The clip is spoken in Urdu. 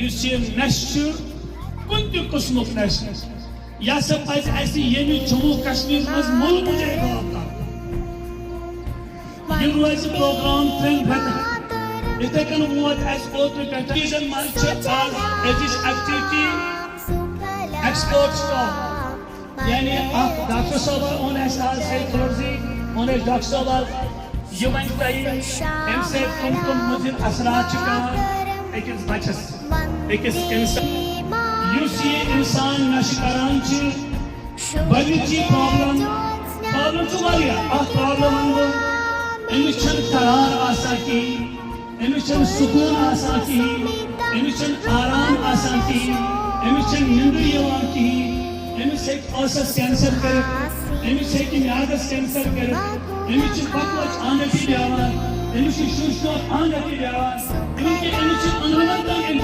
یُس یہِ نشہٕ چھُ کُنہِ تہِ قٕسمُک نشہٕ یہِ ہسا پَزِ اَسہِ ییٚمہِ جموں کشمیٖر منٛز مُلہٕ مُجے غٲب کَرُن یہِ روزِ پروگرام 3 رٮ۪تن یِتھَے کٔنۍ ووت اَسہِ اوترٕ پٮ۪ٹھ چیٖزن منٛز چھِ آز أزِچ ایکٹیوٹی ایکسپورٹ سٹاک یعنی اکھ ڈاکٹر صٲبا اوٚن اَسہِ آز سایکولوجی اوٚن اَسہِ ڈاکٹر صٲبا یہِ وَنہِ تۄہہِ اَمہِ سۭتۍ کٕم کٕم مُضِر اثرات چھِ پیٚوان أکِس بچس أکِس اِنسان یُس یہِ اِنسان نشہٕ کران چھِ گۄڈنِچی پرابلم چھُ واریاہ اکھ پرابلم وَنہٕ بہٕ أمِس چھنہٕ قرار آسان کِہیٖنۍ أمِس چھنہٕ سکوٗن آسان کِہیٖنۍ أمِس چھنہٕ آرام آسان کِہیٖنۍ أمِس چھنہٕ نِندٕر یِوان کِہیٖنۍ أمِس ہیٚکہِ ٲسس کینسر کٔرِتھ أمِس ہیٚکہِ میادس کینسر کٔرِتھ أمِس چھِ پکوچ آنٛگٹی بیٚہوان أمِس چھِ شُش ٹوپ آنٛگٹی بیٚہوان أمِس چھِ أنٛدرٕ